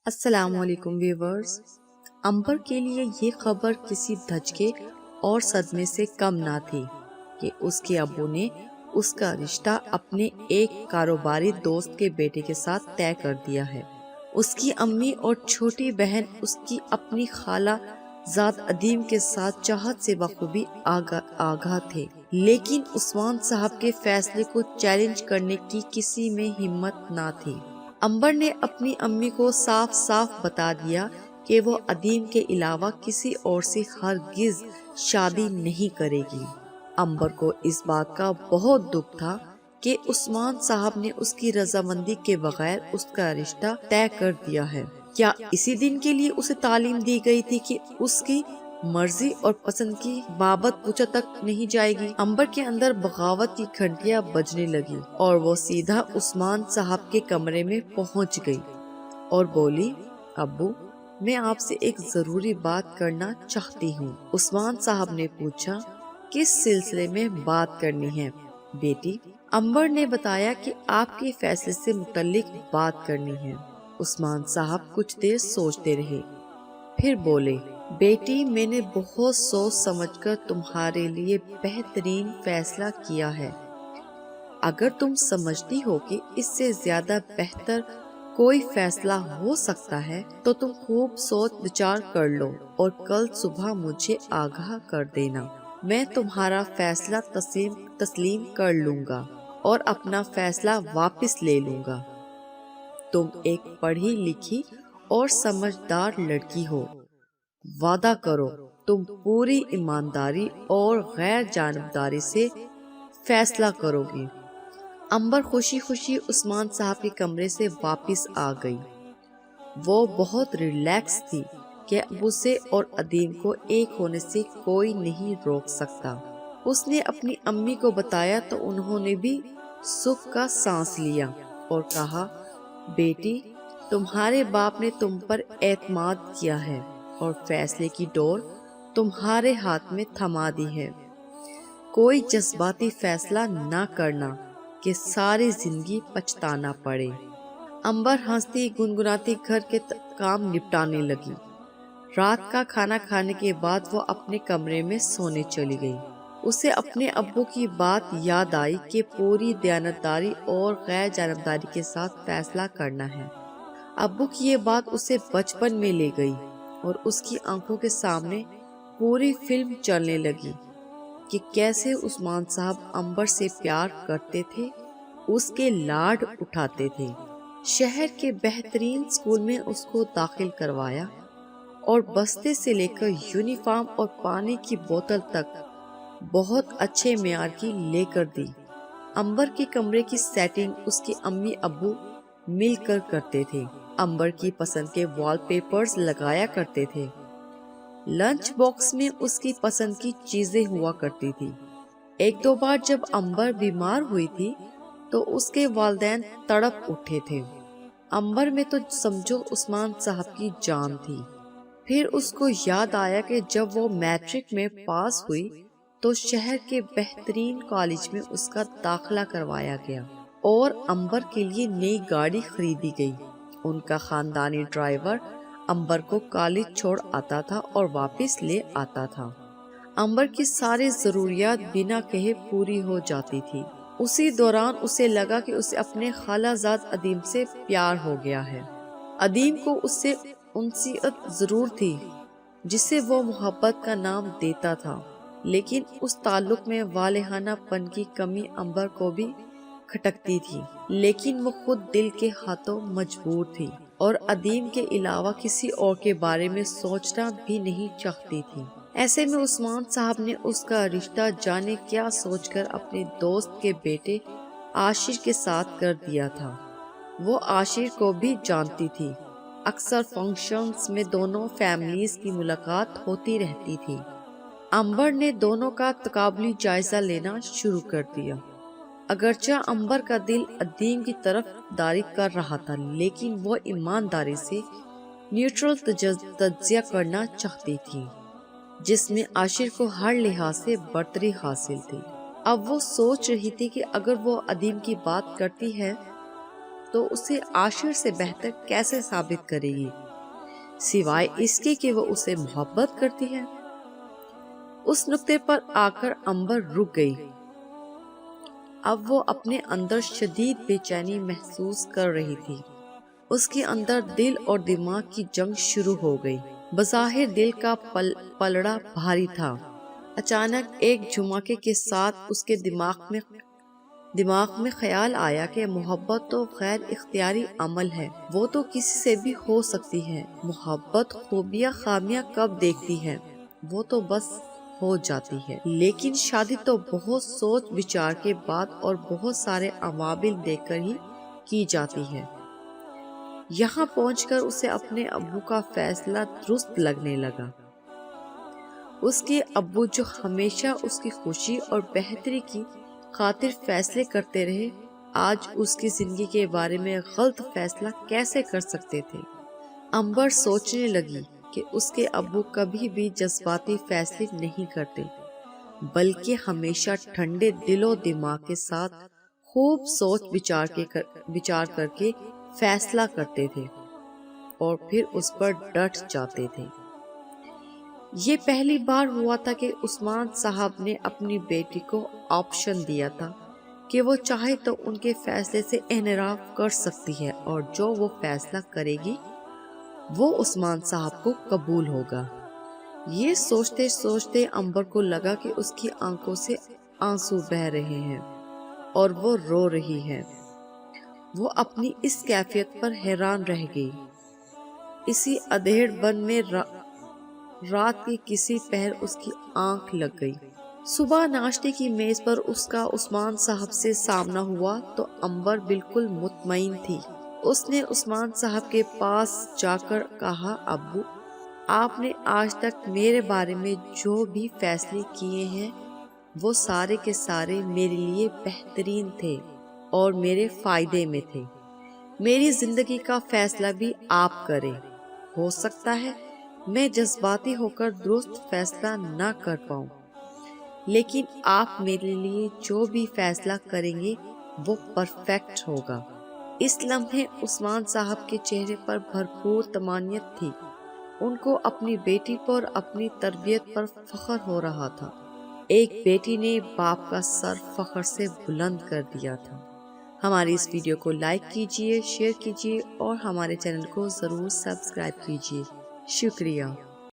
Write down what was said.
السلام علیکم ویورز۔ امبر کے لیے یہ خبر کسی دھچکے اور صدمے سے کم نہ تھی کہ اس کے ابو نے اس کا رشتہ اپنے ایک کاروباری دوست کے بیٹے کے ساتھ طے کر دیا ہے۔ اس کی امی اور چھوٹی بہن اس کی اپنی خالہ ذات ادیم کے ساتھ چاہت سے بخوبی آگاہ تھے، لیکن عثمان صاحب کے فیصلے کو چیلنج کرنے کی کسی میں ہمت نہ تھی۔ امبر نے اپنی امی کو صاف صاف بتا دیا کہ وہ ادیم کے علاوہ کسی اور سے ہرگز شادی نہیں کرے گی۔ امبر کو اس بات کا بہت دکھ تھا کہ عثمان صاحب نے اس کی رضامندی کے بغیر اس کا رشتہ طے کر دیا ہے۔ کیا اسی دن کے لیے اسے تعلیم دی گئی تھی کہ اس کی مرضی اور پسند کی بابت پوچھا تک نہیں جائے گی؟ امبر کے اندر بغاوت کی گھنٹیاں بجنے لگی اور وہ سیدھا عثمان صاحب کے کمرے میں پہنچ گئی اور بولی، ابو، میں آپ سے ایک ضروری بات کرنا چاہتی ہوں۔ عثمان صاحب نے پوچھا، کس سلسلے میں بات کرنی ہے بیٹی؟ امبر نے بتایا کہ آپ کے فیصلے سے متعلق بات کرنی ہے۔ عثمان صاحب کچھ دیر سوچتے رہے، پھر بولے، بیٹی، میں نے بہت سوچ سمجھ کر تمہارے لیے بہترین فیصلہ کیا ہے۔ اگر تم سمجھتی ہو کہ اس سے زیادہ بہتر کوئی فیصلہ ہو سکتا ہے تو تم خوب سوچ بچار کر لو اور کل صبح مجھے آگاہ کر دینا۔ میں تمہارا فیصلہ تسلیم کر لوں گا اور اپنا فیصلہ واپس لے لوں گا۔ تم ایک پڑھی لکھی اور سمجھدار لڑکی ہو، وعدہ کرو تم پوری ایمانداری اور غیر جانبداری سے فیصلہ کرو گی۔ امبر خوشی خوشی عثمان صاحب کے کمرے سے واپس آ گئی۔ وہ بہت ریلیکس تھی کہ ابو سے اور ادیم کو ایک ہونے سے کوئی نہیں روک سکتا۔ اس نے اپنی امی کو بتایا تو انہوں نے بھی سکھ کا سانس لیا اور کہا، بیٹی، تمہارے باپ نے تم پر اعتماد کیا ہے اور فیصلے کی ڈور تمہارے ہاتھ میں تھما دی ہے۔ کوئی جذباتی فیصلہ نہ کرنا کہ ساری زندگی پچھتانا پڑے۔ امبر ہنستی گنگناتی گھر کے کام نپٹانے لگی۔ رات کا کھانا کھانے کے بعد وہ اپنے کمرے میں سونے چلی گئی۔ اسے اپنے ابو کی بات یاد آئی کہ پوری دیانتداری اور غیر جانبداری کے ساتھ فیصلہ کرنا ہے۔ ابو کی یہ بات اسے بچپن میں لے گئی اور اس کی آنکھوں کے سامنے پوری فلم چلنے لگی کہ کیسے عثمان صاحب امبر سے پیار کرتے تھے، اس کے لاڈ اٹھاتے تھے۔ شہر کے بہترین اسکول میں اس کو داخل کروایا اور بستے سے لے کر یونیفارم اور پانی کی بوتل تک بہت اچھے معیار کی لے کر دی۔ امبر کے کمرے کی سیٹنگ اس کے امی ابو مل کر کرتے تھے۔ امبر کی پسند کے وال پیپرز لگایا کرتے تھے۔ لنچ باکس میں اس کی پسند کی چیزیں ہوا کرتی تھی۔ ایک دو بار جب امبر بیمار ہوئی تھی تو اس کے والدین تڑپ اٹھے تھے۔ امبر میں تو سمجھو عثمان صاحب کی جان تھی۔ پھر اس کو یاد آیا کہ جب وہ میٹرک میں پاس ہوئی تو شہر کے بہترین کالج میں اس کا داخلہ کروایا گیا اور امبر کے لیے نئی گاڑی خریدی گئی۔ ان کا خاندانی ڈرائیور امبر کو کالج چھوڑ آتا تھا اور واپس لے آتا تھا۔ امبر کی ساری ضروریات بنا کہے پوری ہو جاتی تھی۔ اسی دوران اسے لگا کہ اسے اپنے خالہ زاد ادیم سے پیار ہو گیا ہے۔ ادیم کو اس سے انسیت ضرور تھی جسے وہ محبت کا نام دیتا تھا، لیکن اس تعلق میں والہانہ پن کی کمی امبر کو بھی کھٹکتی تھی، لیکن وہ خود دل کے ہاتھوں مجبور تھی اور ادیم کے علاوہ کسی اور کے بارے میں سوچنا بھی نہیں چاہتی تھی۔ ایسے میں عثمان صاحب نے اس کا رشتہ جانے کیا سوچ کر اپنے دوست کے بیٹے عاشر کے ساتھ کر دیا تھا۔ وہ عاشر کو بھی جانتی تھی۔ اکثر فنکشنز میں دونوں فیملیز کی ملاقات ہوتی رہتی تھی۔ امبر نے دونوں کا تقابلی جائزہ لینا شروع کر دیا۔ اگرچہ امبر کا دل ادیم کی طرف داری کر رہا تھا، لیکن وہ ایمانداری سے نیوٹرل تجزیہ کرنا چاہتی تھی جس میں عاشر کو ہر لحاظ سے برتری حاصل تھی۔ اب وہ سوچ رہی تھی کہ اگر وہ ادیم کی بات کرتی ہے تو اسے عاشر سے بہتر کیسے ثابت کرے گی، سوائے اس کے کہ وہ اسے محبت کرتی ہے۔ اس نقطے پر آ کر امبر رک گئی۔ اب وہ اپنے اندر شدید بے چینی محسوس کر رہی تھی۔ اس کے اندر دل اور دماغ کی جنگ شروع ہو گئی۔ بظاہر دل کا پلڑا بھاری تھا۔ اچانک ایک جھماکے کے ساتھ اس کے دماغ میں خیال آیا کہ محبت تو غیر اختیاری عمل ہے، وہ تو کسی سے بھی ہو سکتی ہے۔ محبت خوبیاں خامیاں کب دیکھتی ہے، وہ تو بس ہو جاتی ہے۔ لیکن شادی تو بہت سوچ بچار کے بعد اور بہت سارے عوامل دیکھ کر ہی کی جاتی ہے۔ یہاں پہنچ کر اسے اپنے ابو کا فیصلہ درست لگنے لگا۔ اس کے ابو جو ہمیشہ اس کی خوشی اور بہتری کی خاطر فیصلے کرتے رہے، آج اس کی زندگی کے بارے میں غلط فیصلہ کیسے کر سکتے تھے؟ امبر سوچنے لگی کہ اس کے ابو کبھی بھی جذباتی فیصلے نہیں کرتے، بلکہ ہمیشہ ٹھنڈے دل و دماغ کے ساتھ خوب سوچ بچار کر کے فیصلہ کرتے تھے اور پھر اس پر ڈٹ جاتے تھے۔ یہ پہلی بار ہوا تھا کہ عثمان صاحب نے اپنی بیٹی کو آپشن دیا تھا کہ وہ چاہے تو ان کے فیصلے سے انحراف کر سکتی ہے، اور جو وہ فیصلہ کرے گی وہ عثمان صاحب کو قبول ہوگا۔ یہ سوچتے سوچتے امبر کو لگا کہ اس کی آنکھوں سے آنسو بہہ رہے ہیں اور وہ رو رہی ہے۔ وہ اپنی اس کیفیت پر حیران رہ گئی۔ اسی ادھیڑ بن میں رات کے کسی پہر اس کی آنکھ لگ گئی۔ صبح ناشتے کی میز پر اس کا عثمان صاحب سے سامنا ہوا تو امبر بالکل مطمئن تھی۔ اس نے عثمان صاحب کے پاس جا کر کہا، ابو، آپ نے آج تک میرے بارے میں جو بھی فیصلے کیے ہیں وہ سارے کے سارے میرے لیے بہترین تھے اور میرے فائدے میں تھے۔ میری زندگی کا فیصلہ بھی آپ کریں۔ ہو سکتا ہے میں جذباتی ہو کر درست فیصلہ نہ کر پاؤں، لیکن آپ میرے لیے جو بھی فیصلہ کریں گے وہ پرفیکٹ ہوگا۔ اس لمحے عثمان صاحب کے چہرے پر بھرپور طمانینت تھی۔ ان کو اپنی بیٹی پر اپنی تربیت پر فخر ہو رہا تھا۔ ایک بیٹی نے باپ کا سر فخر سے بلند کر دیا تھا۔ ہماری اس ویڈیو کو لائک کیجیے، شیئر کیجیے اور ہمارے چینل کو ضرور سبسکرائب کیجیے۔ شکریہ۔